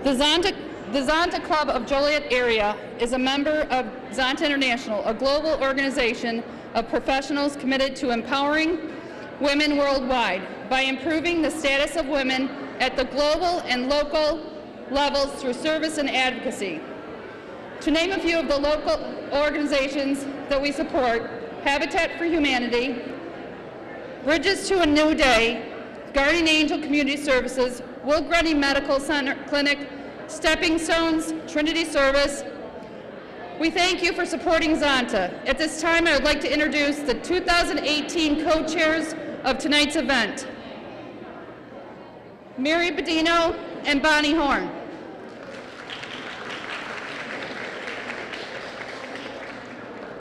The ZONTA Club of Joliet area is a member of ZONTA International, a global organization of professionals committed to empowering women worldwide by improving the status of women at the global and local levels through service and advocacy. To name a few of the local organizations that we support: Habitat for Humanity, Bridges to a New Day, Guardian Angel Community Services, Will Grundy Medical Center Clinic, Stepping Stones, Trinity Service. We thank you for supporting ZONTA. At this time, I would like to introduce the 2018 co-chairs of tonight's event, Mary Bedino and Bonnie Horn.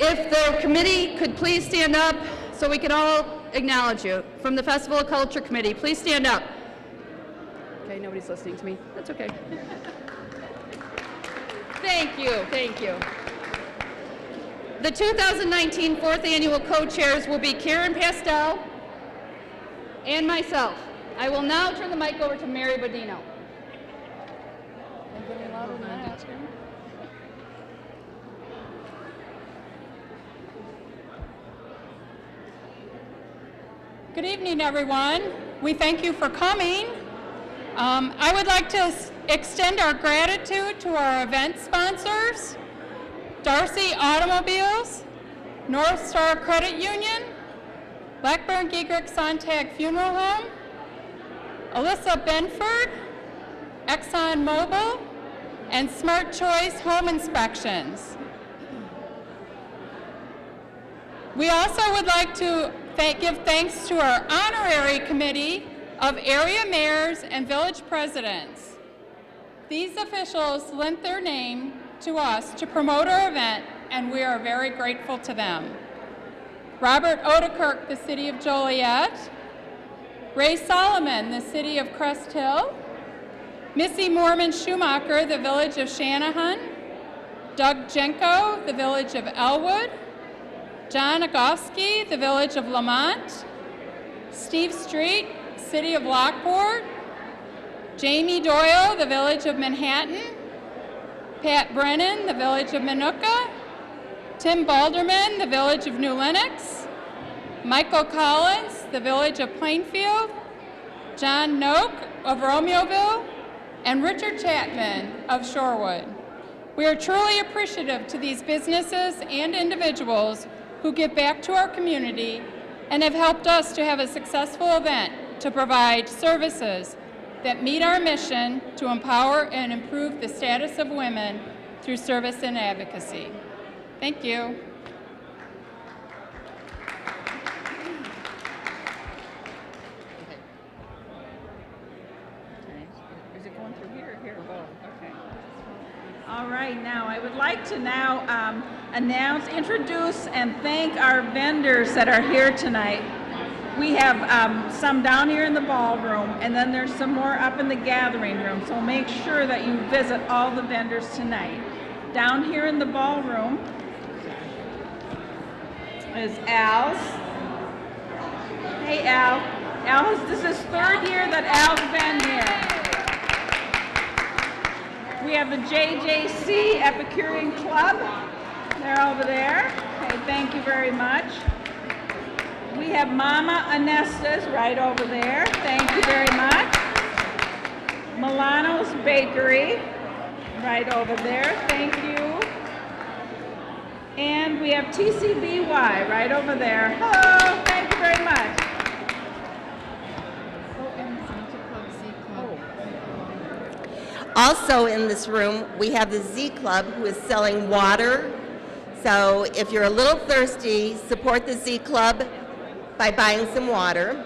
If the committee could please stand up so we can all acknowledge you. From the Festival of Culture Committee, please stand up. Okay, nobody's listening to me. That's okay. Thank you, thank you. The 2019 fourth annual co-chairs will be Karen Pastel and myself. I will now turn the mic over to Mary Bodino. Good evening, everyone. We thank you for coming. I would like to extend our gratitude to our event sponsors: Darcy Automobiles, North Star Credit Union, Blackburn Giegrick Sontag Funeral Home, Alyssa Benford, Exxon Mobil, and Smart Choice Home Inspections. We also would like to give thanks to our honorary committee of area mayors and village presidents. These officials lent their name to us to promote our event, and we are very grateful to them. Robert Odekirk, the City of Joliet, Ray Solomon, the City of Crest Hill, Missy Mormon Schumacher, the Village of Shanahan, Doug Jenko, the Village of Elwood, John Agofsky, the Village of Lamont, Steve Street, City of Lockport, Jamie Doyle, the Village of Manhattan, Pat Brennan, the Village of Minooka, Tim Balderman, the Village of New Lenox, Michael Collins, the Village of Plainfield, John Noak of Romeoville, and Richard Chapman of Shorewood. We are truly appreciative to these businesses and individuals who give back to our community and have helped us to have a successful event to provide services that meet our mission to empower and improve the status of women through service and advocacy. Thank you. Is it going through here or here? Oh, okay. All right, now I would like to now introduce, and thank our vendors that are here tonight. We have some down here in the ballroom, and then there's some more up in the gathering room, so make sure that you visit all the vendors tonight. Down here in the ballroom is Al's. Hey, Al. This is third year that Al's been here. We have the JJC Epicurean Club. They're over there. Okay, thank you very much. We have Mama Anesta's right over there. Thank you very much. Milano's Bakery right over there. Thank you. And we have TCBY right over there. Hello. Thank you very much. Also in this room, we have the Z Club, who is selling water. So if you're a little thirsty, support the Z Club by buying some water.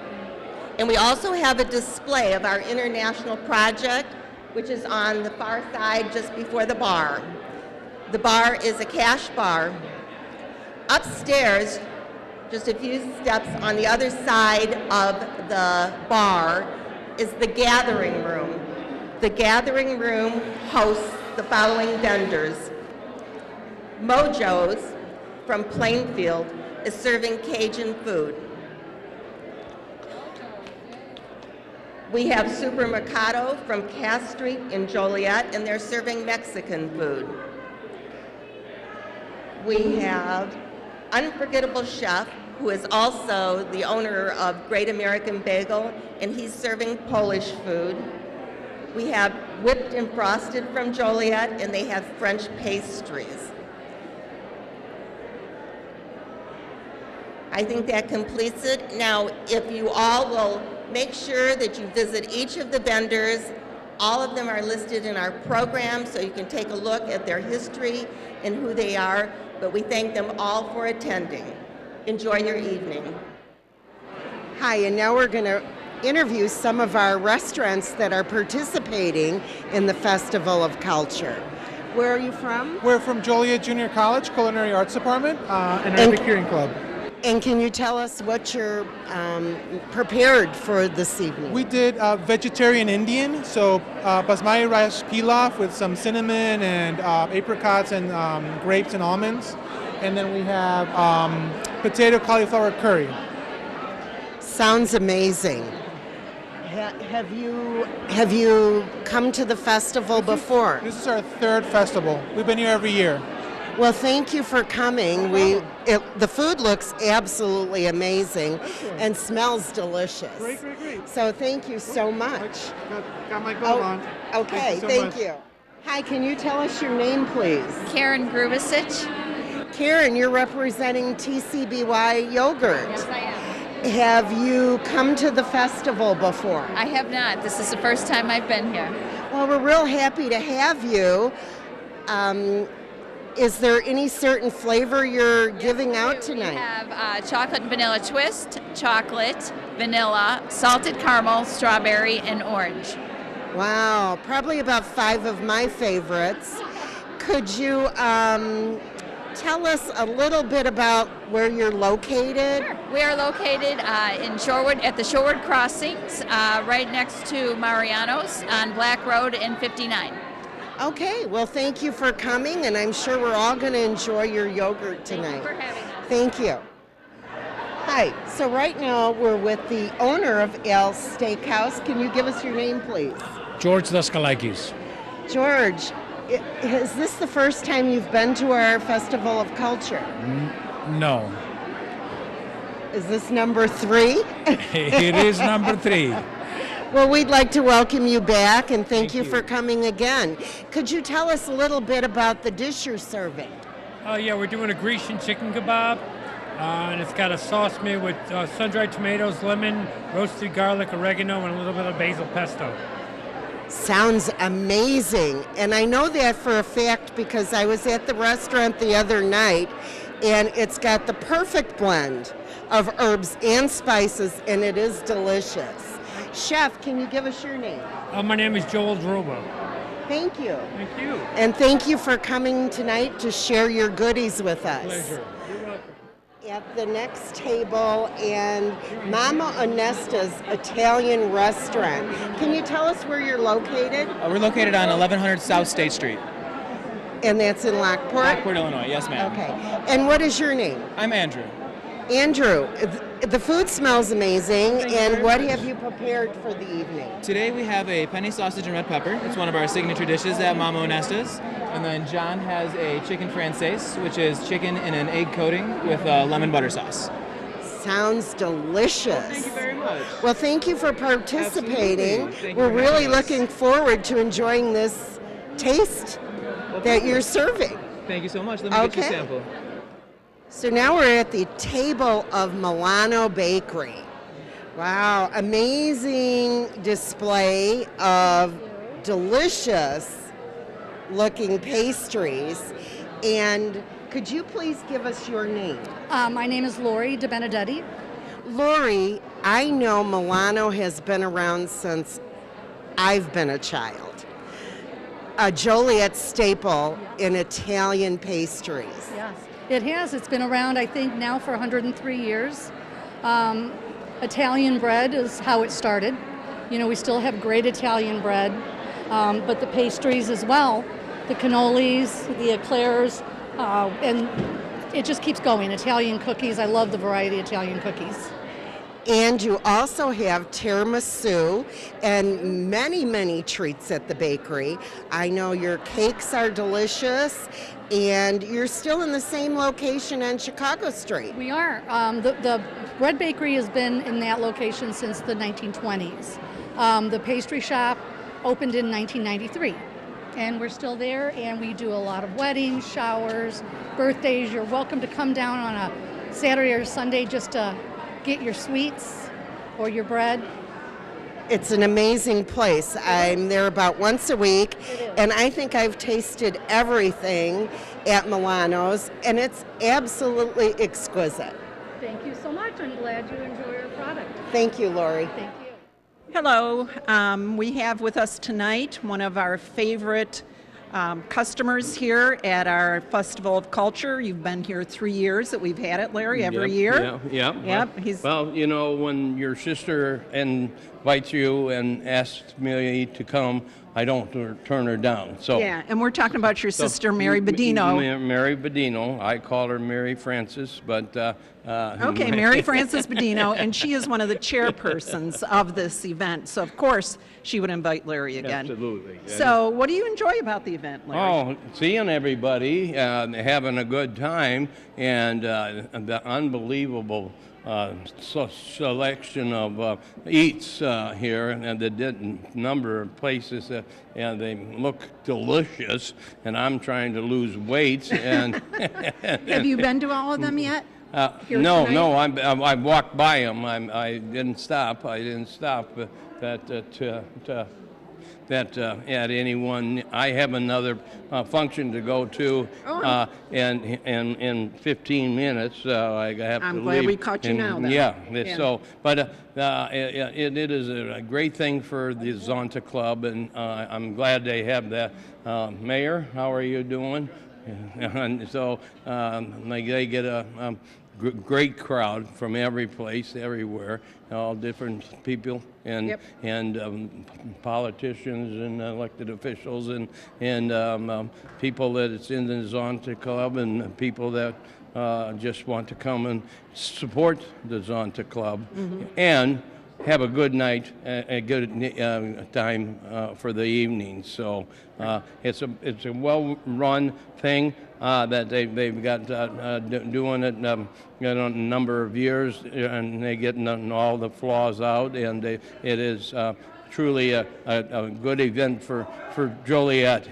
And we also have a display of our international project, which is on the far side just before the bar. The bar is a cash bar. Upstairs, just a few steps on the other side of the bar, is the gathering room. The gathering room hosts the following vendors. Mojos from Plainfield is serving Cajun food. We have Mercado from Cass Street in Joliet, and they're serving Mexican food. We have Unforgettable Chef, who is also the owner of Great American Bagel, and he's serving Polish food. We have Whipped and Frosted from Joliet, and they have French pastries. I think that completes it. Now, if you all will make sure that you visit each of the vendors, all of them are listed in our program, so you can take a look at their history and who they are, but we thank them all for attending. Enjoy your evening. Hi, and now we're going to interview some of our restaurants that are participating in the Festival of Culture. Where are you from? We're from Joliet Junior College, Culinary Arts Department, and our Epicurean Club. And can you tell us what you're prepared for this evening? We did vegetarian Indian, so basmati rice pilaf with some cinnamon and apricots and grapes and almonds. And then we have potato cauliflower curry. Sounds amazing. Have you come to the festival before? This is our third festival. We've been here every year. Well, thank you for coming. The food looks absolutely amazing and smells delicious. Great. So thank you so much. Got my glove on. Okay, thank you. Hi, can you tell us your name, please? Karen Grubasich. Karen, you're representing TCBY Yogurt. Yes, I am. Have you come to the festival before? I have not. This is the first time I've been here. Well, we're real happy to have you. Is there any certain flavor you're giving out tonight? We have chocolate and vanilla twist, chocolate, vanilla, salted caramel, strawberry, and orange. Wow, probably about 5 of my favorites. Could you tell us a little bit about where you're located? Sure. We are located in Shorewood, at the Shorewood Crossings, right next to Mariano's on Black Road in 59. Okay, well, thank you for coming, and I'm sure we're all going to enjoy your yogurt tonight. Thank you for having us. Thank you. Hi, so right now we're with the owner of Al's Steakhouse. Can you give us your name, please? George Daskalakis. George, is this the first time you've been to our Festival of Culture? No. Is this number 3? It is number 3. Well, we'd like to welcome you back and thank you for coming again. Could you tell us a little bit about the dish you're serving? Yeah, we're doing a Grecian chicken kebab, and it's got a sauce made with sun-dried tomatoes, lemon, roasted garlic, oregano, and a little bit of basil pesto. Sounds amazing. And I know that for a fact because I was at the restaurant the other night, and it's got the perfect blend of herbs and spices, and it is delicious. Chef, can you give us your name? My name is Joel Droba. Thank you. Thank you. And thank you for coming tonight to share your goodies with us. Pleasure. You're welcome. At the next table and Mama Onesta's Italian restaurant. Can you tell us where you're located? We're located on 1100 South State Street. And that's in Lockport? Lockport, Illinois. Yes, ma'am. Okay. And what is your name? I'm Andrew. Andrew, the food smells amazing, and what have you prepared for the evening? Today we have a penne sausage and red pepper. It's one of our signature dishes at Mama Onesta's. And then John has a chicken francaise, which is chicken in an egg coating with lemon butter sauce. Sounds delicious. Well, thank you very much. Well, thank you for participating. Thank you We're for really having us. looking forward to enjoying this taste that you're serving. Thank you so much. Let me get you a sample. So now we're at the table of Milano Bakery. Wow, amazing display of delicious looking pastries. And could you please give us your name? My name is Lori DeBenedetti. Lori, I know Milano has been around since I've been a child. A Joliet staple in Italian pastries. Yes, it has. It's been around, I think, now for 103 years. Italian bread is how it started. You know, we still have great Italian bread, but the pastries as well, the cannolis, the eclairs, and it just keeps going. Italian cookies, I love the variety of Italian cookies. And you also have tiramisu and many, many treats at the bakery. I know your cakes are delicious, and you're still in the same location on Chicago Street. We are. The bread bakery has been in that location since the 1920s. The pastry shop opened in 1993. And we're still there, and we do a lot of weddings, showers, birthdays. You're welcome to come down on a Saturday or Sunday just to get your sweets or your bread. It's an amazing place. I'm there about once a week, and I think I've tasted everything at Milano's, and it's absolutely exquisite. Thank you so much. I'm glad you enjoy our product. Thank you, Lori. Thank you. Hello, we have with us tonight one of our favorite customers here at our Festival of Culture. You've been here 3 years that we've had it, Larry, every year. Yep. Well, you know, when your sister invites you and asks me to come, I don't turn her down. So yeah, and we're talking about your sister, Mary Bedino. Mary Bedino. I call her Mary Frances, but okay, Mary Frances Bedino, and she is one of the chairpersons of this event. So of course she would invite Larry again. Absolutely. So what do you enjoy about the event, Larry? Oh, seeing everybody, having a good time, and the unbelievable selection of eats here, and the number of places, and they look delicious, and I'm trying to lose weight. And have you been to all of them yet? No, I walked by them. I didn't stop. That at any one, I have another function to go to, and in 15 minutes I have to leave. I'm glad we caught you now, then. Yeah. So, but it is a great thing for the Zonta Club, and I'm glad they have that. Mayor, how are you doing? And so they get a great crowd from every place, everywhere, all different people, and politicians and elected officials, and people that it's in the Zonta Club, and people that just want to come and support the Zonta Club, and have a good night, a good time for the evening. So it's a well-run thing that they've got doing it a number of years, and they get all the flaws out, and it is truly a good event for Joliet.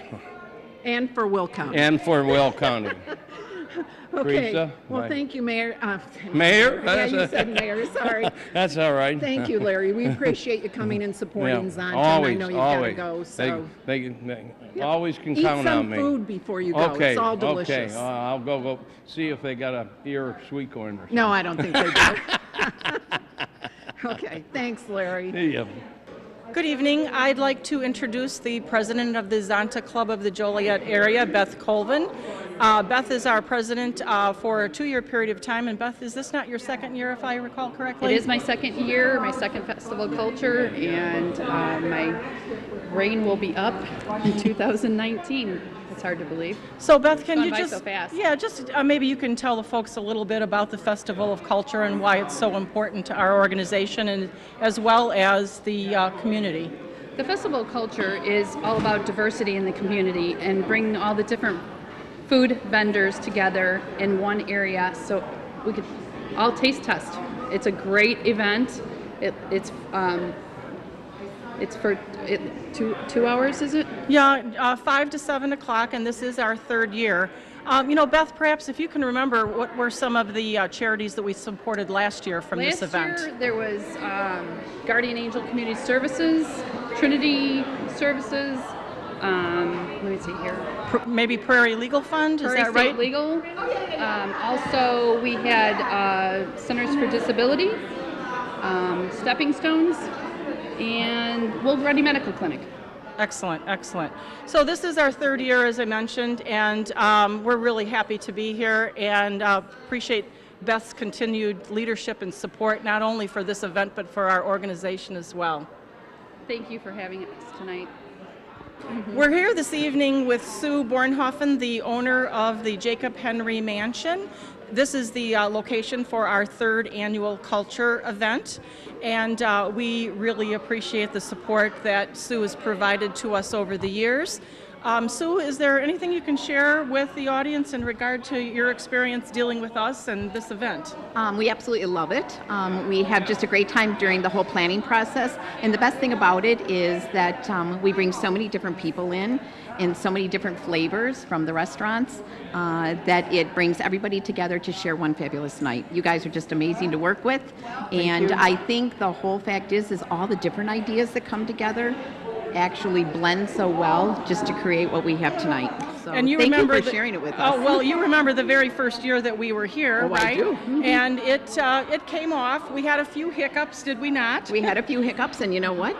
And for Will County. And for Will County. Okay. Teresa, well, thank you, Mayor. Mayor? Yeah, you said Mayor. Sorry. That's all right. Thank you, Larry. We appreciate you coming and supporting Zonta. Always, I know you've got to go. So they always can eat count on me. Eat some food before you go. Okay. It's all delicious. Okay. I'll go see if they got a ear of sweet corn or something. No, I don't think they do. Okay. Thanks, Larry. Yeah. Good evening. I'd like to introduce the president of the Zonta Club of the Joliet area, Beth Colvin. Beth is our president for a 2-year period of time. And Beth, is this not your second year, if I recall correctly? It is my second year, my second Festival of Culture, and my reign will be up in 2019. It's hard to believe. So Beth, can it's you just, so fast. yeah, just maybe you can tell the folks a little bit about the Festival of Culture and why it's so important to our organization, and as well as the community. The Festival of Culture is all about diversity in the community and bringing all the different food vendors together in one area so we could all taste test. It's a great event. It's for 2 hours, is it? Yeah, 5 to 7 o'clock, and this is our 3rd year. You know, Beth, perhaps if you can remember, what were some of the charities that we supported last year from this event? Last year there was Guardian Angel Community Services, Trinity Services, let me see here. Maybe Prairie Legal Fund, Prairie is that State right? Legal. Also we had Centers for Disability, Stepping Stones, and World Ready Medical Clinic. Excellent, excellent. So this is our 3rd year, as I mentioned, and we're really happy to be here, and appreciate Beth's continued leadership and support, not only for this event, but for our organization as well. Thank you for having us tonight. We're here this evening with Sue Bornhofen, the owner of the Jacob Henry Mansion. This is the location for our third annual culture event, and we really appreciate the support that Sue has provided to us over the years. Sue, is there anything you can share with the audience in regard to your experience dealing with us and this event? We absolutely love it. We have just a great time during the whole planning process, and the best thing about it is that we bring so many different people in so many different flavors from the restaurants that it brings everybody together to share one fabulous night. You guys are just amazing to work with, and I think the whole fact is all the different ideas that come together actually blend so well just to create what we have tonight. So and you thank remember you for sharing it with us. Oh, well, you remember the very first year that we were here, right? I do. Mm-hmm. And it came off. We had a few hiccups, did we not? We had a few hiccups, and you know what?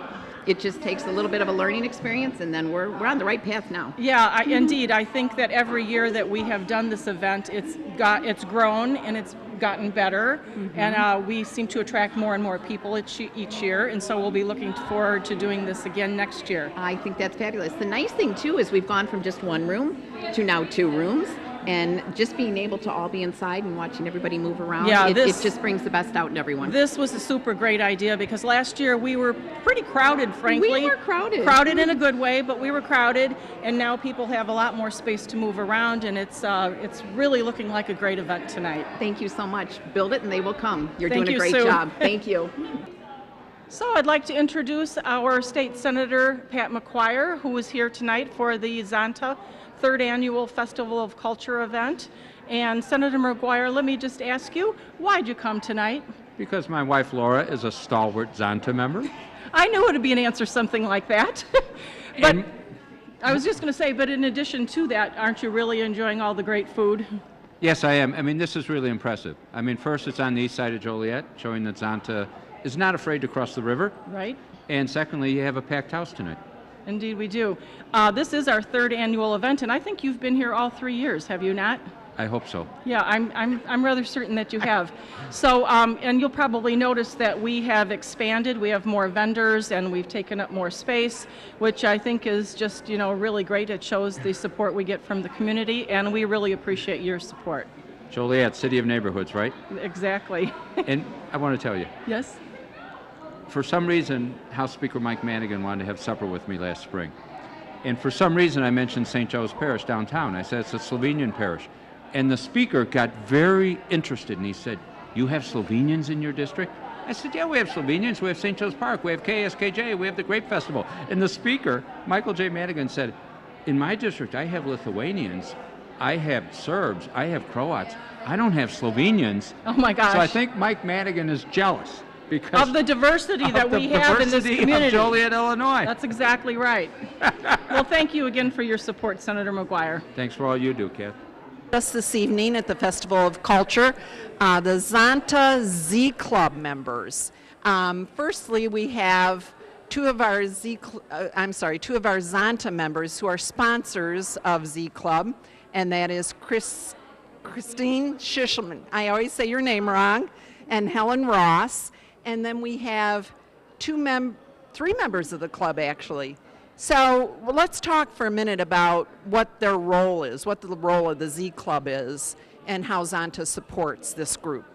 It just takes a little bit of a learning experience, and then we're on the right path now. Yeah, indeed. I think that every year that we have done this event, it's grown and it's gotten better, and we seem to attract more and more people each year, and so we'll be looking forward to doing this again next year. I think that's fabulous. The nice thing too is we've gone from just one room to now 2 rooms. And just being able to all be inside and watching everybody move around, it just brings the best out in everyone. This was a super great idea because last year we were pretty crowded, frankly. We were crowded. Crowded in a good way, but we were crowded, and now people have a lot more space to move around, and it's really looking like a great event tonight. Thank you so much. Build it and they will come. You're Thank doing you, a great Sue. job. Thank you. So I'd like to introduce our State Senator Pat McGuire, who is here tonight for the ZONTA third annual Festival of Culture event. And Senator McGuire, let me just ask you, why'd you come tonight? Because my wife Laura is a stalwart ZONTA member. I knew it would be an answer something like that. But I was just going to say, but in addition to that, aren't you really enjoying all the great food? Yes, I am. I mean, this is really impressive. I mean, first, it's on the east side of Joliet, showing that ZONTA is not afraid to cross the river. Right. And secondly, you have a packed house tonight. Indeed, we do. This is our third annual event, and I think you've been here all 3 years, have you not? I hope so. Yeah, I'm rather certain that you have. So, and you'll probably notice that we have expanded. We have more vendors, and we've taken up more space, which I think is just, really great. It shows the support we get from the community, and we really appreciate your support. Joliet, city of neighborhoods, right? Exactly. And I want to tell you. Yes? For some reason, House Speaker Mike Madigan wanted to have supper with me last spring. And for some reason, I mentioned St. Joe's Parish downtown. I said, it's a Slovenian parish. And the speaker got very interested, and he said, you have Slovenians in your district? I said, yeah, we have Slovenians. We have St. Joe's Park. We have KSKJ. We have the Grape Festival. And the speaker, Michael J. Madigan, said, in my district, I have Lithuanians. I have Serbs. I have Croats. I don't have Slovenians. Oh, my gosh. So I think Mike Madigan is jealous. Because of the diversity that we have in this community. Of Joliet, Illinois. That's exactly right. Well, thank you again for your support, Senator McGuire. Thanks for all you do, Kath. Just this evening at the Festival of Culture, the ZONTA Z Club members. Firstly, we have two of our ZONTA members who are sponsors of Z Club, and that is Christine Schishelman. I always say your name wrong, and Helen Ross. And then we have 3 members of the club, actually. So let's talk for a minute about what their role is, what the role of the Z Club is, and how ZONTA supports this group.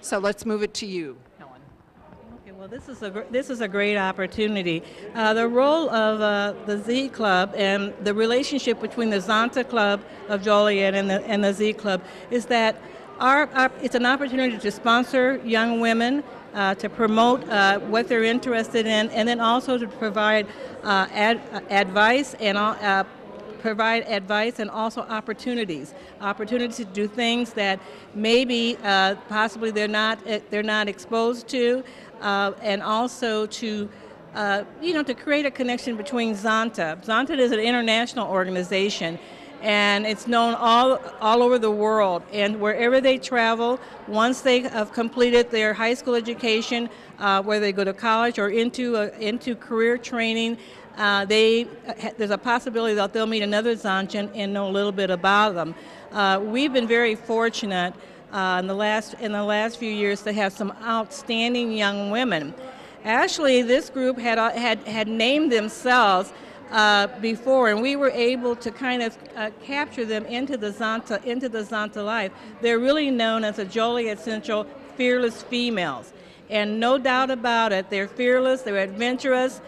So let's move it to you, Helen. Okay, well, this is a great opportunity. The role of the Z Club and the relationship between the ZONTA Club of Joliet and the Z Club is that it's an opportunity to sponsor young women, to promote what they're interested in, and then also to provide advice and also opportunities to do things that maybe possibly they're not exposed to, and also to to create a connection between ZONTA. ZONTA is an international organization, and it's known all over the world. And wherever they travel, once they have completed their high school education, whether they go to college or into career training, there's a possibility that they'll meet another Zontian and know a little bit about them. We've been very fortunate in the last few years to have some outstanding young women. Actually, this group had named themselves before, and we were able to kind of capture them into the ZONTA life. They're really known as the Joliet Central Fearless Females, and no doubt about it, they're fearless, they're adventurous,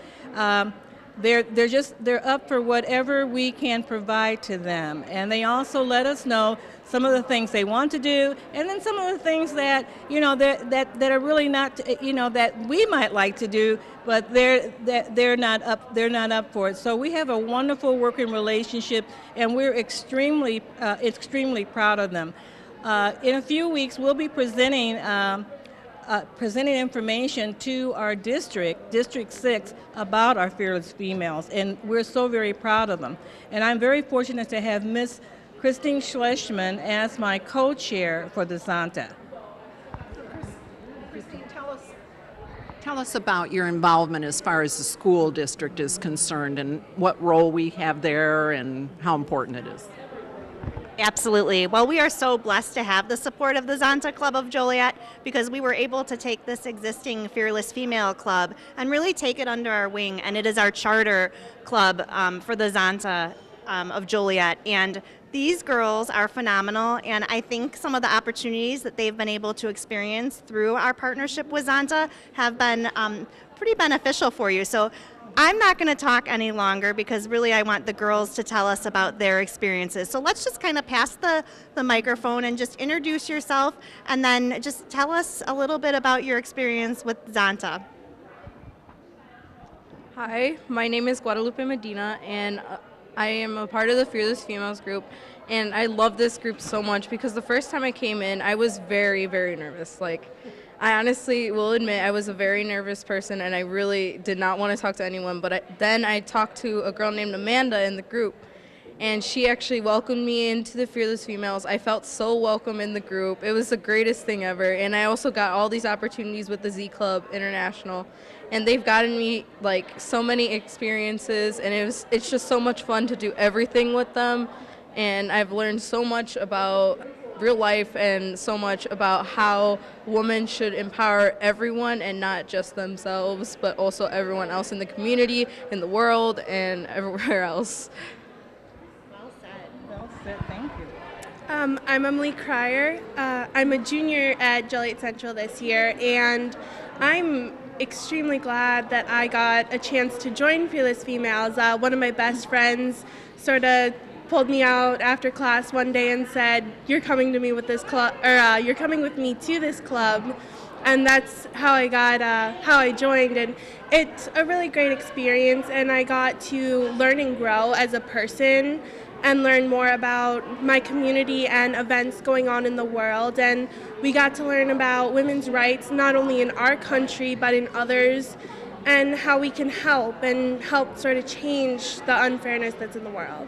they're up for whatever we can provide to them, and they also let us know some of the things they want to do, and then some of the things that that are really not that we might like to do, but they're not up for it. So we have a wonderful working relationship, and we're extremely proud of them. In a few weeks, we'll be presenting information to our District 6, about our fearless females, and we're so very proud of them. And I'm very fortunate to have Miss Christine Schlesman as my co-chair for the ZONTA. Christine, tell us about your involvement as far as the school district is concerned, and what role we have there and how important it is. Absolutely. Well, we are so blessed to have the support of the ZONTA Club of Joliet, because we were able to take this existing Fearless Female Club and really take it under our wing, and it is our charter club for the ZONTA of Joliet. And these girls are phenomenal, and I think some of the opportunities that they've been able to experience through our partnership with ZONTA have been pretty beneficial for you. So I'm not going to talk any longer, because really I want the girls to tell us about their experiences. So let's just kind of pass the microphone and just introduce yourself, and then just tell us a little bit about your experience with ZONTA. Hi, my name is Guadalupe Medina, and I am a part of the Fearless Females group, and I love this group so much because the first time I came in, I was very, very nervous. Like, I honestly will admit I was a very nervous person, and I really did not want to talk to anyone, but then I talked to a girl named Amanda in the group, and she actually welcomed me into the Fearless Females. I felt so welcome in the group. It was the greatest thing ever, and I also got all these opportunities with the Z Club International, and they've gotten me like so many experiences, and it's just so much fun to do everything with them, and I've learned so much about real life and so much about how women should empower everyone and not just themselves, but also everyone else in the community, in the world, and everywhere else. Well said, thank you. I'm Emily Cryer. I'm a junior at Joliet Central this year, and I'm extremely glad that I got a chance to join Fearless Females. One of my best friends sort of pulled me out after class one day and said, "You're coming to me with this club, or you're coming with me to this club," and that's how I joined. And it's a really great experience, and I got to learn and grow as a person and learn more about my community and events going on in the world. And we got to learn about women's rights, not only in our country, but in others, and how we can help sort of change the unfairness that's in the world.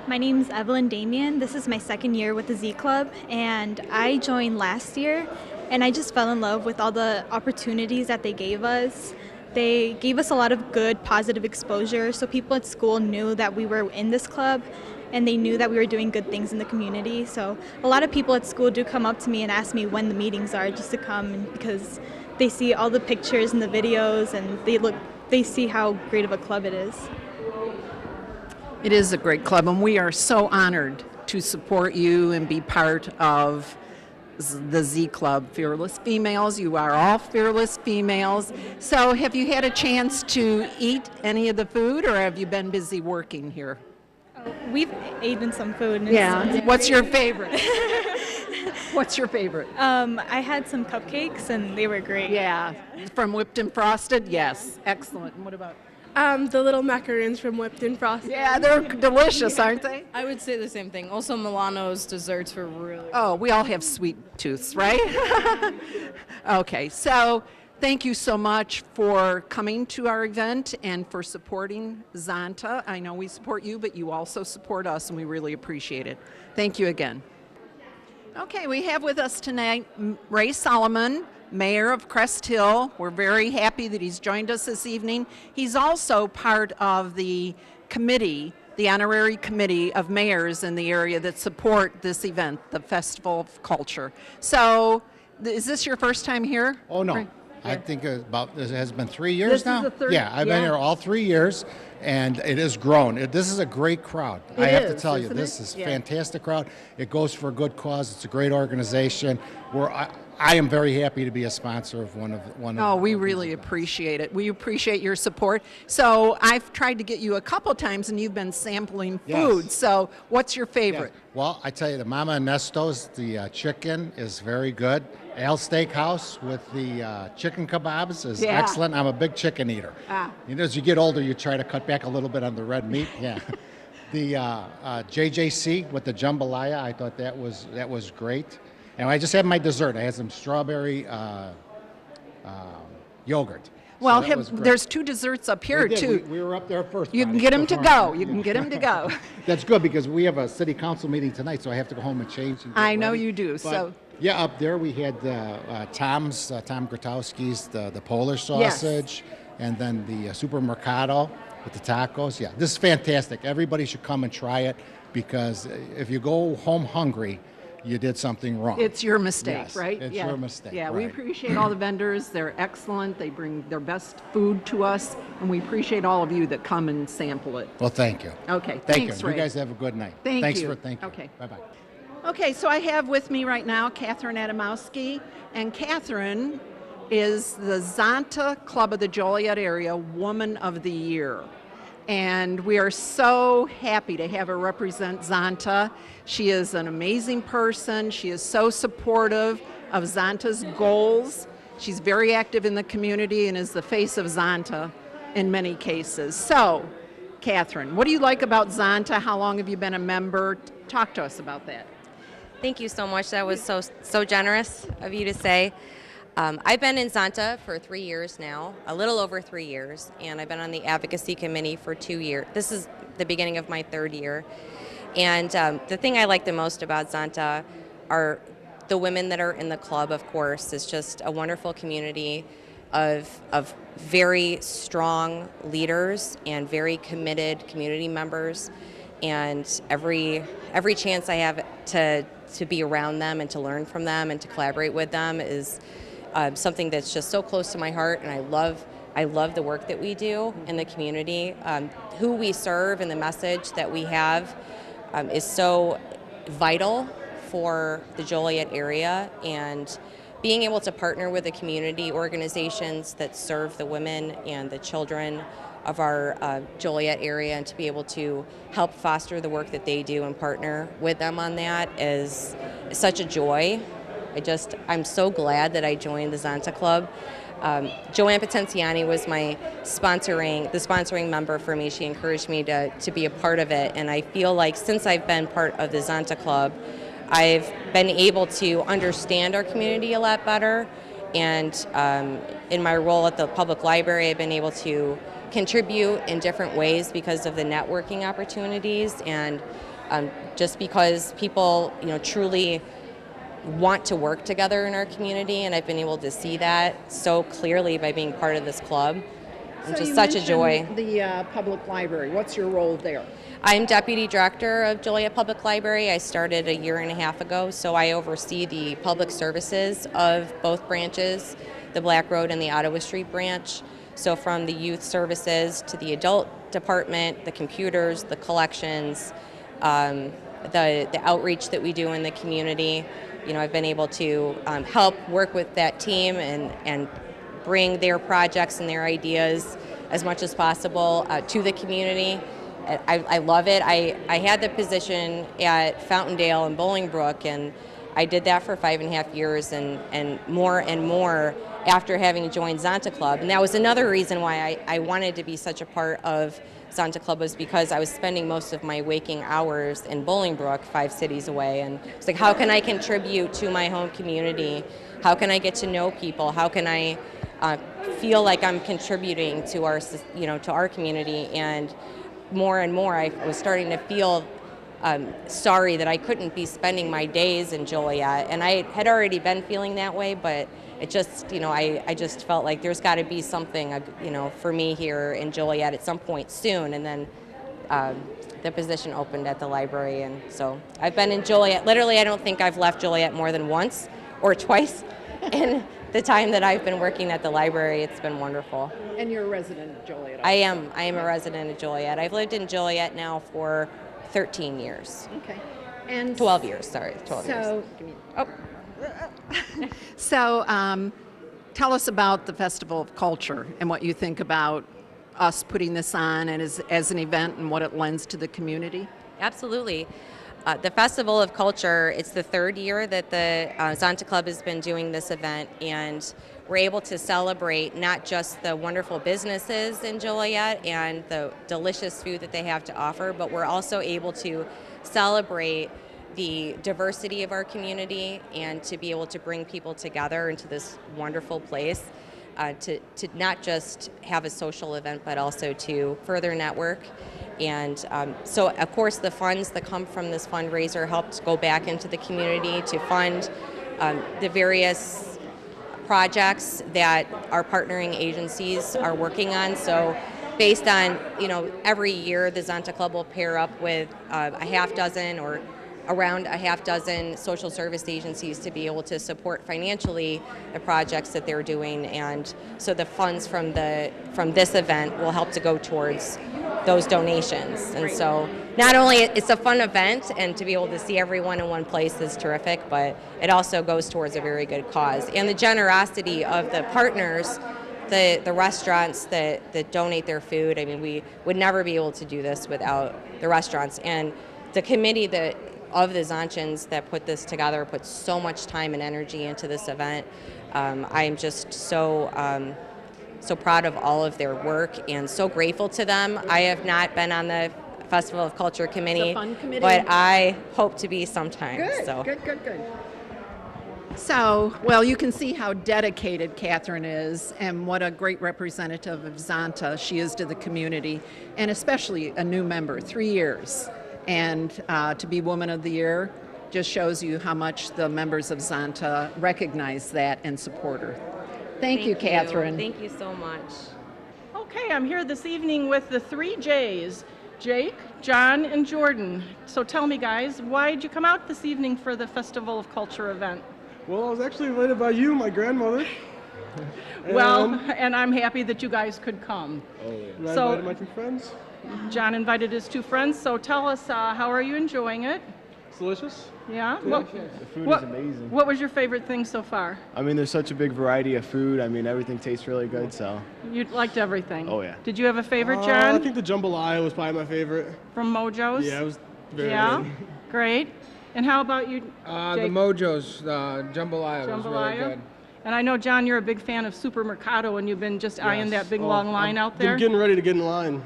My name's Evelyn Damien. This is my second year with the Z Club, and I joined last year, and I just fell in love with all the opportunities that they gave us. They gave us a lot of good, positive exposure, so people at school knew that we were in this club, and they knew that we were doing good things in the community. So a lot of people at school do come up to me and ask me when the meetings are, just to come, because they see all the pictures and the videos, and they see how great of a club it is. It is a great club, and we are so honored to support you and be part of the Z Club, Fearless Females. You are all fearless females. So have you had a chance to eat any of the food, or have you been busy working here? We've eaten some food. And Yeah. What's your favorite? What's your favorite? I had some cupcakes, and they were great. Yeah. From Whipped and Frosted? Yes. Excellent. And what about? The little macaroons from Whipped and Frosted. Yeah, they're delicious, aren't they? I would say the same thing. Also, Milano's desserts were really Oh, we all have sweet tooths, right? Okay, so thank you so much for coming to our event and for supporting ZONTA. I know we support you, but you also support us, and we really appreciate it. Thank you again. Okay, we have with us tonight Ray Solomon, Mayor of Crest Hill. We're very happy that he's joined us this evening. He's also part of the committee, the honorary committee of mayors in the area that support this event, the Festival of Culture. So, is this your first time here? Oh, no. Right. I think it has been 3 years This now. is the third- Yeah, I've been yeah. here all 3 years, and it has grown. This is a great crowd. I It have to is, tell you, isn't this it? is Yeah. fantastic crowd. It goes for a good cause. It's a great organization. I am very happy to be a sponsor of one of. Oh, we really appreciate it. We appreciate your support. So I've tried to get you a couple times, and you've been sampling food. Yes. So what's your favorite? Yes. Well, I tell you, the Mama Ernesto's, the chicken is very good. Al Steakhouse with the chicken kebabs is Yeah. excellent. I'm a big chicken eater. You know, as you get older, you try to cut back a little bit on the red meat. Yeah. The JJC with the jambalaya, I thought that was great. And I just had my dessert. I had some strawberry yogurt. Well, So that was great. there's 2 desserts up here, We did. too. We were up there first. You can Bonnie. get them to go. You can get them to go. That's good because we have a city council meeting tonight, so I have to go home and change. And get I know ready. you do. But, So yeah, up there we had Tom Grotowski's the Polish Yes. sausage, and then the Super Mercado with the tacos. Yeah, this is fantastic. Everybody should come and try it because if you go home hungry, you did something wrong. it's your mistake, Yes, right? it's yeah. your mistake, Yeah, we right. appreciate all the vendors. They're excellent. They bring their best food to us, and we appreciate all of you that come and sample it. Well, thank you. Okay, Thank thanks, you. Ray. You guys have a good night. Thank Thanks you. Thank you. Okay. Bye-bye. Okay, so I have with me right now Catherine Adamowski, and Catherine is the ZONTA Club of the Joliet Area Woman of the Year. And we are so happy to have her represent ZONTA. She is an amazing person. She is so supportive of ZONTA's goals. She's very active in the community and is the face of ZONTA in many cases. So, Catherine, what do you like about ZONTA? How long have you been a member? Talk to us about that. Thank you so much. That was so generous of you to say. I've been in ZONTA for 3 years now, a little over 3 years, and I've been on the advocacy committee for 2 years. This is the beginning of my 3rd year. And the thing I like the most about ZONTA are the women that are in the club, of course. It's just a wonderful community of very strong leaders and very committed community members. And every chance I have to be around them and to learn from them and to collaborate with them is something that's just so close to my heart, and I love the work that we do in the community. Who we serve and the message that we have is so vital for the Joliet area, and being able to partner with the community organizations that serve the women and the children of our Joliet area, and to be able to help foster the work that they do and partner with them on that is such a joy. I'm so glad that I joined the ZONTA Club. Joanne Potenziani was the sponsoring member for me. She encouraged me to be a part of it, and I feel like since I've been part of the ZONTA Club, I've been able to understand our community a lot better, and in my role at the public library, I've been able to contribute in different ways because of the networking opportunities, and just because people, truly want to work together in our community, and I've been able to see that so clearly by being part of this club. It's just such a joy. The public library, what's your role there? I'm Deputy Director of Joliet Public Library. I started 1.5 years ago, so I oversee the public services of both branches, the Black Road and the Ottawa Street branch. So from the youth services to the adult department, the computers, the collections, the outreach that we do in the community. I've been able to help work with that team and bring their projects and their ideas as much as possible to the community. I love it. I had the position at Fountaindale and Bolingbrook, and I did that for 5.5 years and more after having joined ZONTA Club. And that was another reason why I wanted to be such a part of ZONTA Club, was because I was spending most of my waking hours in Bolingbrook, 5 cities away, and it's like, how can I contribute to my home community? How can I get to know people? How can I feel like I'm contributing to our community? And more, I was starting to feel sorry that I couldn't be spending my days in Joliet, and I had already been feeling that way, but it just, I just felt like there's got to be something, for me here in Joliet at some point soon. And then the position opened at the library, and so I've been in Joliet. Literally, I don't think I've left Joliet more than once or twice the time that I've been working at the library. It's been wonderful. And you're a resident of Joliet also. I am a resident of Joliet. I've lived in Joliet now for 13 years. Okay. And 12 years, sorry, 12 years. So, so tell us about the Festival of Culture and what you think about us putting this on and as an event and what it lends to the community. Absolutely. The Festival of Culture, it's the third year that the ZONTA Club has been doing this event, and we're able to celebrate not just the wonderful businesses in Joliet and the delicious food that they have to offer, but we're also able to celebrate the diversity of our community and to be able to bring people together into this wonderful place, to not just have a social event, but also to further network. And so, of course, the funds that come from this fundraiser helped go back into the community to fund the various projects that our partnering agencies are working on. So based on, every year the ZONTA Club will pair up with a half dozen or around a half dozen social service agencies to be able to support financially the projects that they're doing. And so the funds from this event will help to go towards those donations. And so not only it's a fun event and to be able to see everyone in one place is terrific, but it also goes towards a very good cause. And the generosity of the partners, the restaurants that donate their food, I mean, we would never be able to do this without the restaurants. And the committee of the Zontians that put this together put so much time and energy into this event. I am just so proud of all of their work and so grateful to them. I have not been on the Festival of Culture committee, It's a fun committee. but I hope to be sometime. Good, so. good. So, well, you can see how dedicated Catherine is and what a great representative of ZONTA she is to the community, and especially a new member, 3 years. And to be Woman of the Year just shows you how much the members of ZONTA recognize that and support her. Thank you, Catherine. Thank you so much. Okay, I'm here this evening with the 3 J's, Jake, John, and Jordan. So tell me, guys, why did you come out this evening for the Festival of Culture event? Well, I was actually invited by you, my grandmother. Well, and I'm happy that you guys could come. Oh, yeah. I So- invited my 2 friends. John invited his 2 friends, so tell us, how are you enjoying it? It's delicious. Yeah? The food is amazing. What was your favorite thing so far? I mean, there's such a big variety of food. I mean, everything tastes really good, so. You liked everything? Oh, yeah. Did you have a favorite, I John? think the jambalaya was probably my favorite. From Mojos? Yeah, it was very Yeah? good. Great. And how about you, The Jake? Mojos, jambalaya was really Jambalaya? good. And I know, John, you're a big fan of Super Mercado, and you've been just eyeing that big long line out there. I'm getting ready to get in line.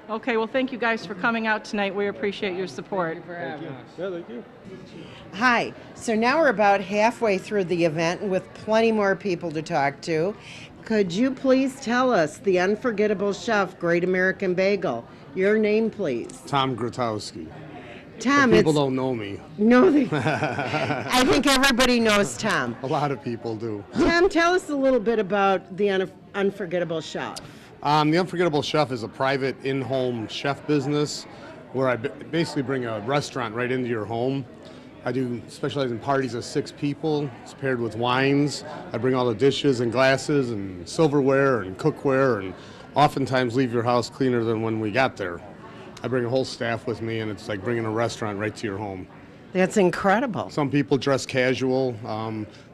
Okay, well, thank you guys for coming out tonight. We appreciate your support. Thank you for having us. Yeah, thank you. Hi. So now we're about halfway through the event and with plenty more people to talk to. Could you please tell us the Unforgettable Chef, Great American Bagel? Your name, please. Tom Grotowski. Tom, But people it's- don't know me. No, I think everybody knows Tom. A lot of people do. Tom, tell us a little bit about the Unforgettable Chef. The Unforgettable Chef is a private in-home chef business where I basically bring a restaurant right into your home. I do specialize in parties of 6 people. It's paired with wines. I bring all the dishes and glasses and silverware and cookware, and oftentimes leave your house cleaner than when we got there. I bring a whole staff with me, and it's like bringing a restaurant right to your home. That's incredible. Some people dress casual.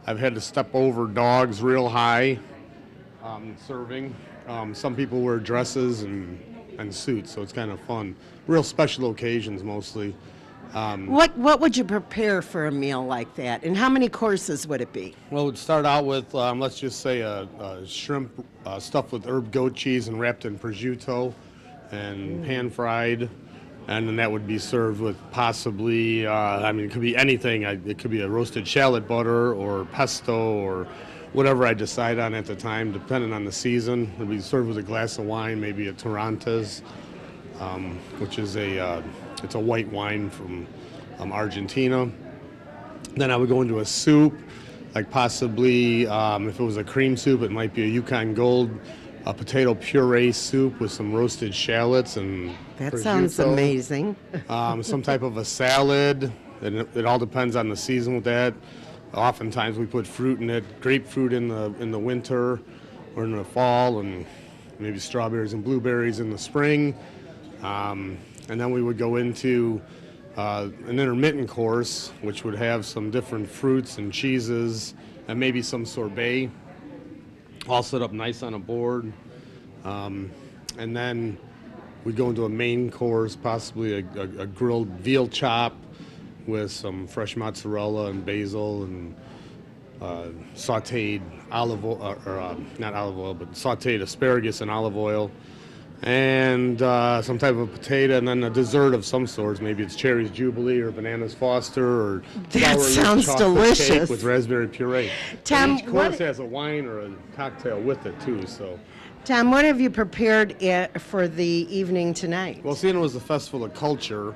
I've had to step over dogs real high serving. Some people wear dresses and suits, so it's kind of fun. Real special occasions mostly. What would you prepare for a meal like that, and how many courses would it be? Well, we'd start out with, let's just say, a shrimp stuffed with herb goat cheese and wrapped in prosciutto and pan-fried. And then that would be served with possibly, it could be anything. It could be a roasted shallot butter or pesto or whatever I decide on at the time, depending on the season. It would be served with a glass of wine, maybe a Tarantes, which is it's a white wine from Argentina. Then I would go into a soup, like possibly, if it was a cream soup, it might be a Yukon Gold, a potato puree soup with some roasted shallots and That sounds prosciutto. amazing. Some type of a salad, and it all depends on the season with that. Oftentimes we put fruit in it, grapefruit in the winter or in the fall, and maybe strawberries and blueberries in the spring. And then we would go into an intermittent course, which would have some different fruits and cheeses and maybe some sorbet, all set up nice on a board. And then we'd go into a main course, possibly a grilled veal chop with some fresh mozzarella and basil and sauteed olive oil, not olive oil, but sauteed asparagus and olive oil, and some type of potato, and then a dessert of some sort. Maybe it's cherries jubilee or bananas Foster or That sour sounds chocolate delicious. cake with raspberry puree. Tom, And each course what- has a wine or a cocktail with it too. So. Tom, what have you prepared for the evening tonight? Well, seeing it was the Festival of Culture,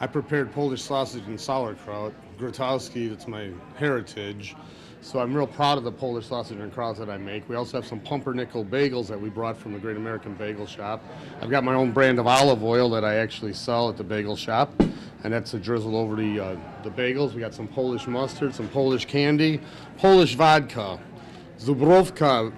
I prepared Polish sausage and sauerkraut. Grotowski, that's my heritage. So I'm real proud of the Polish sausage and kraut that I make. We also have some pumpernickel bagels that we brought from the Great American Bagel Shop. I've got my own brand of olive oil that I actually sell at the bagel shop, and that's a drizzle over the bagels. We got some Polish mustard, some Polish candy, Polish vodka, Zubrowka,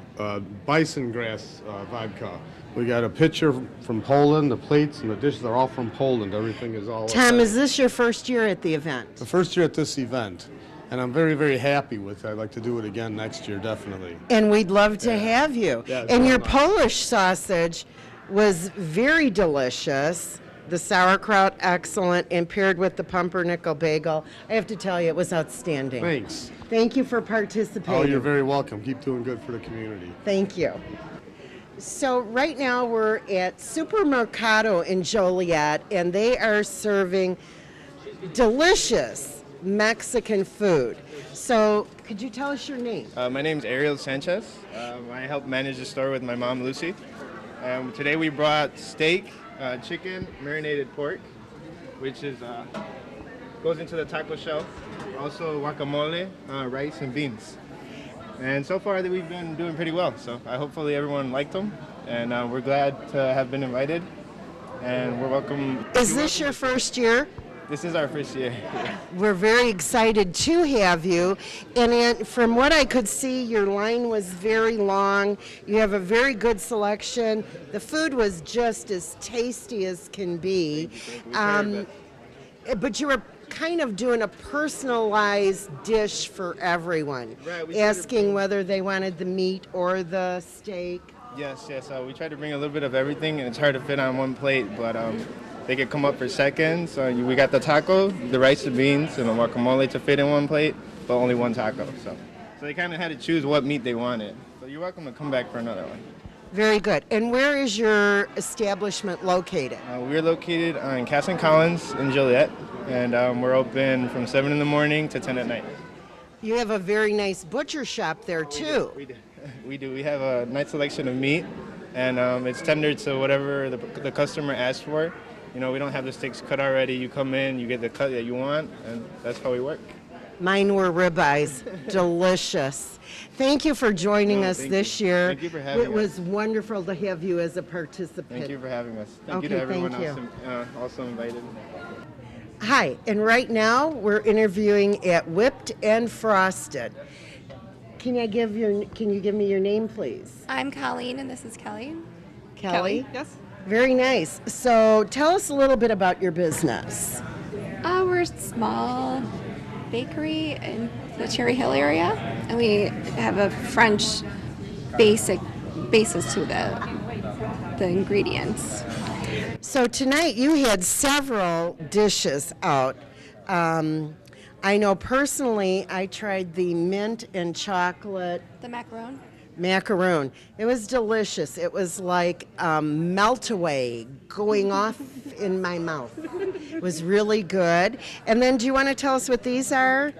bison grass vodka. We got a pitcher from Poland. The plates and the dishes are all from Poland. Everything is all. Tom, is this your first year at the event? The first year at this event, and I'm very, very happy with it. I'd like to do it again next year, definitely. And we'd love to have you. Yeah, it's And very your nice. Polish sausage was very delicious. The sauerkraut, excellent, and paired with the pumpernickel bagel. I have to tell you, it was outstanding. Thanks. Thank you for participating. Oh, you're very welcome. Keep doing good for the community. Thank you. So right now we're at Mercado in Joliet, and they are serving delicious Mexican food. So could you tell us your name? My name's Ariel Sanchez. I help manage the store with my mom, Lucy. Today we brought steak, chicken, marinated pork, which is goes into the taco shell. Also guacamole, rice, and beans. And so far we've been doing pretty well. So hopefully everyone liked them, and we're glad to have been invited. And we're welcome. Is this your first year? This is our first year. We're very excited to have you. And from what I could see, your line was very long. You have a very good selection. The food was just as tasty as can be. But you were kind of doing a personalized dish for everyone, Right, asking whether they wanted the meat or the steak. Yes. We try to bring a little bit of everything, and it's hard to fit on one plate, but they could come up for seconds. So we got the taco, the rice and beans, and the guacamole to fit in one plate, but only one taco. So they kind of had to choose what meat they wanted. So you're welcome to come back for another one. Very good. And where is your establishment located? We're located on Cass and Collins in Joliet, and we're open from 7 in the morning to 10 at night. You have a very nice butcher shop there, too. We do. We have a nice selection of meat, and it's tendered to whatever the customer asks for. You know, we don't have the steaks cut already. You come in, you get the cut that you want, and that's how we work. Mine were ribeyes. Delicious. Thank you for joining us this year. Thank you for having It was wonderful to have you as a participant. Thank you for having us. Thank you Okay, to everyone thank else you. also invited. Hi, and right now we're interviewing at Whipped and Frosted. Can you give me your name, please? I'm Colleen, and this is Kelly. Kelly? Yes. Very nice. So tell us a little bit about your business. We're a small bakery in the Cherry Hill area, and we have a French basis to the ingredients. So tonight you had several dishes out. I know personally I tried the mint and chocolate The macaron. macaroon. It was delicious. It was like melt away going off in my mouth. It was really good. And then do you want to tell us what these are?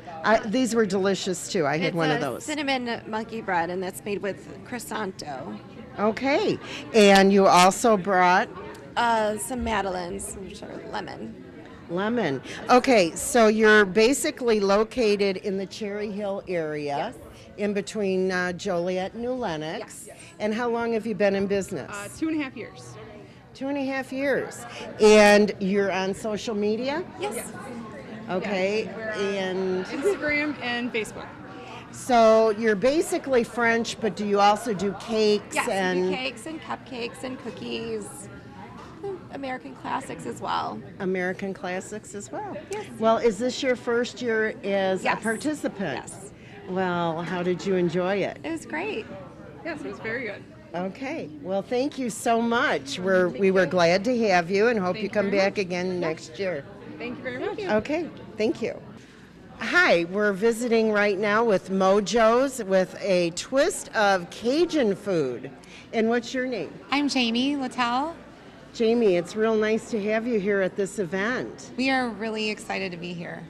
These were delicious too. I had one of those. Cinnamon monkey bread, and that's made with croissanto. Okay. And you also brought? Some madeleines, which are lemon. Lemon. Okay, so you're basically located in the Cherry Hill area, in between Joliet and New Lenox. Yes. And how long have you been in business? 2.5 years. 2.5 years. And you're on social media? Yes. Okay, We're and Instagram and Facebook. So you're basically French, but do you also do cakes? Yes, and we do cakes and cupcakes and cookies, American classics as well. American classics as well? Yes. Well, is this your first year as Yes. a participant? Yes. Well, how did you enjoy it? It was great. Yes, it was very good. Okay. Well, thank you so much. We were glad to have you and hope you come back again next year. Thank you very much. Okay. Thank you. Hi, we're visiting right now with Mojos with a twist of Cajun food. And what's your name? I'm Jamie Littell. Jamie, it's real nice to have you here at this event. We are really excited to be here.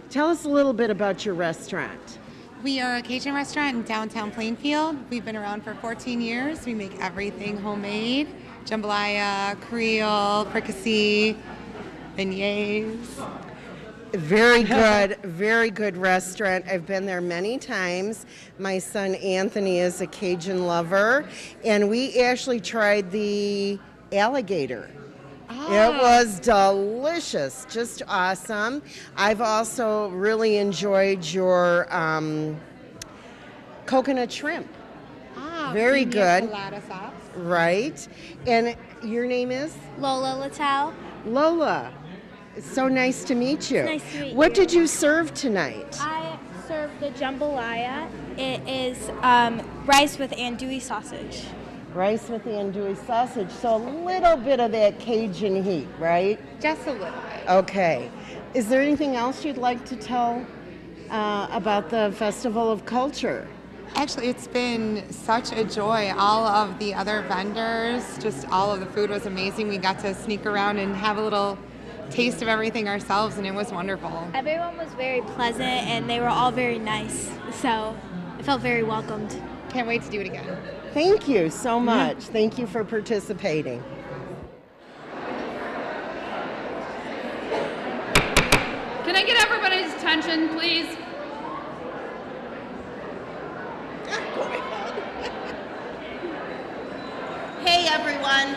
Tell us a little bit about your restaurant. We are a Cajun restaurant in downtown Plainfield. We've been around for 14 years. We make everything homemade. Jambalaya, Creole, fricassee, beignets. Very good restaurant. I've been there many times. My son Anthony is a Cajun lover, and we actually tried the alligator. It was delicious, just awesome. I've also really enjoyed your coconut shrimp. Very good. Colada sauce. Right. And your name is? Lola Littell. Lola. It's so nice to meet you. It's nice to meet What you. did you serve tonight? I served the jambalaya. It is rice with andouille sausage. Rice with the andouille sausage. So a little bit of that Cajun heat, right? Just a little bit. Okay. Is there anything else you'd like to tell about the Festival of Culture? Actually, it's been such a joy. All of the other vendors, just all of the food was amazing. We got to sneak around and have a little taste of everything ourselves, and it was wonderful. Everyone was very pleasant and they were all very nice. So I felt very welcomed. Can't wait to do it again. Thank you so much. Thank you for participating. Can I get everybody's attention, please? Hey everyone,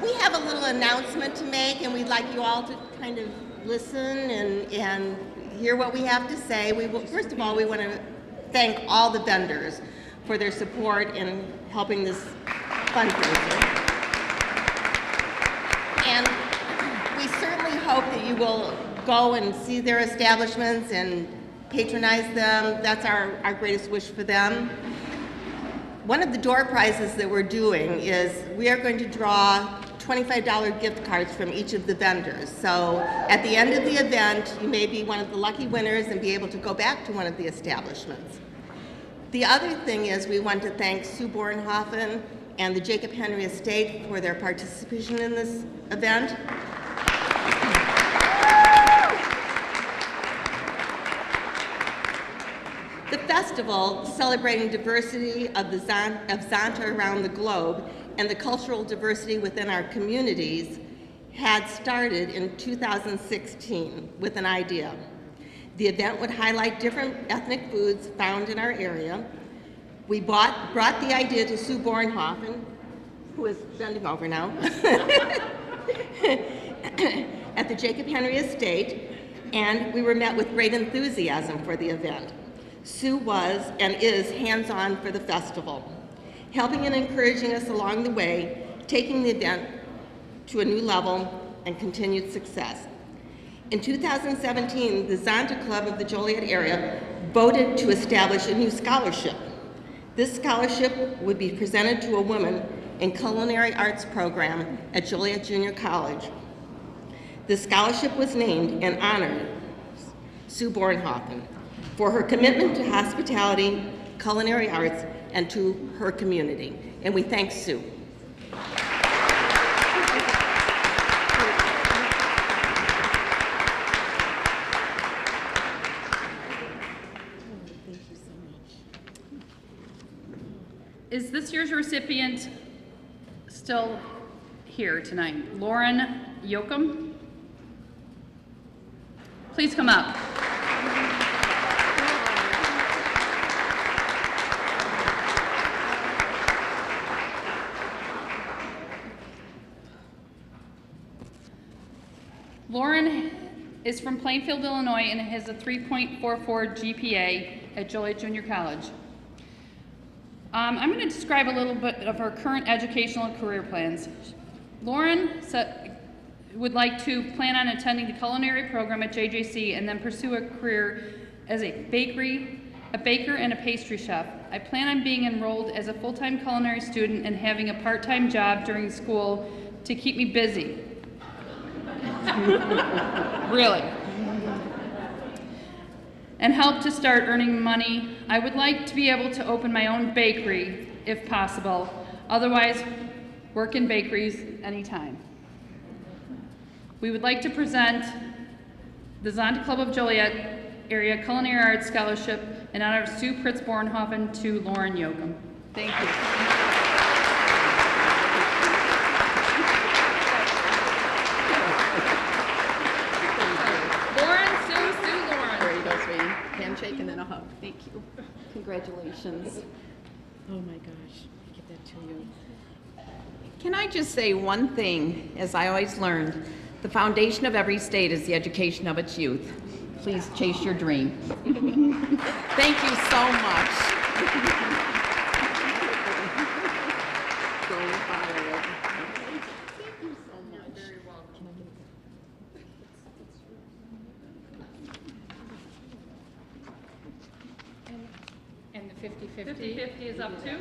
we have a little announcement to make and we'd like you all to kind of listen and hear what we have to say. First of all, we want to thank all the vendors for their support in helping this fundraiser. And we certainly hope that you will go and see their establishments and patronize them. That's our greatest wish for them. One of the door prizes that we're doing is we are going to draw $25 gift cards from each of the vendors. So at the end of the event, you may be one of the lucky winners and be able to go back to one of the establishments. The other thing is we want to thank Suborn and the Jacob Henry Estate for their participation in this event. The festival, celebrating diversity of ZONTA around the globe and the cultural diversity within our communities, had started in 2016 with an idea. The event would highlight different ethnic foods found in our area. We brought the idea to Sue Bornhofen, who is bending over now, at the Jacob Henry Estate, and we were met with great enthusiasm for the event. Sue was and is hands-on for the festival, helping and encouraging us along the way, taking the event to a new level and continued success. In 2017, the ZONTA Club of the Joliet area voted to establish a new scholarship. This scholarship would be presented to a woman in culinary arts program at Joliet Junior College. The scholarship was named in honor of Sue Bornhofen for her commitment to hospitality, culinary arts, and to her community. And we thank Sue. Is this year's recipient still here tonight? Lauren Yoakum? Please come up. Lauren is from Plainfield, Illinois, and has a 3.44 GPA. at Joliet Junior College. I'm going to describe a little bit of our current educational and career plans. Lauren would like to plan on attending the culinary program at JJC and then pursue a career as a baker and a pastry chef. I plan on being enrolled as a full-time culinary student and having a part-time job during school to keep me busy. Really. And help to start earning money. I would like to be able to open my own bakery, if possible. Otherwise, work in bakeries anytime. We would like to present the ZONTA Club of Joliet Area Culinary Arts Scholarship in honor of Sue Pritz-Bornhofen to Lauren Yoakum. Thank you. Handshake and then a hug. Thank you. Congratulations. Oh my gosh, get that to you. Can I just say one thing, as I always learned, the foundation of every state is the education of its youth. Please chase your dream. Thank you so much. And the 50-50 is up to?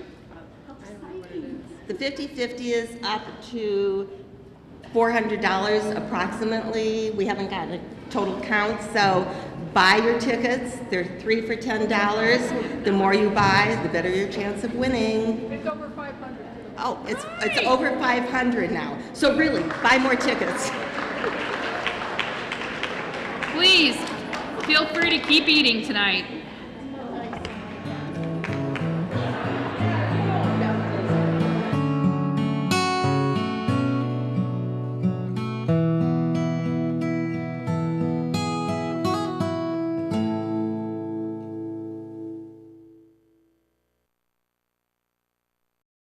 The 50-50 is up to $400 approximately. We haven't got a total count, so buy your tickets. They're 3 for $10. The more you buy, the better your chance of winning. It's over 500. Oh, it's over 500 now. So really, buy more tickets. Please, feel free to keep eating tonight.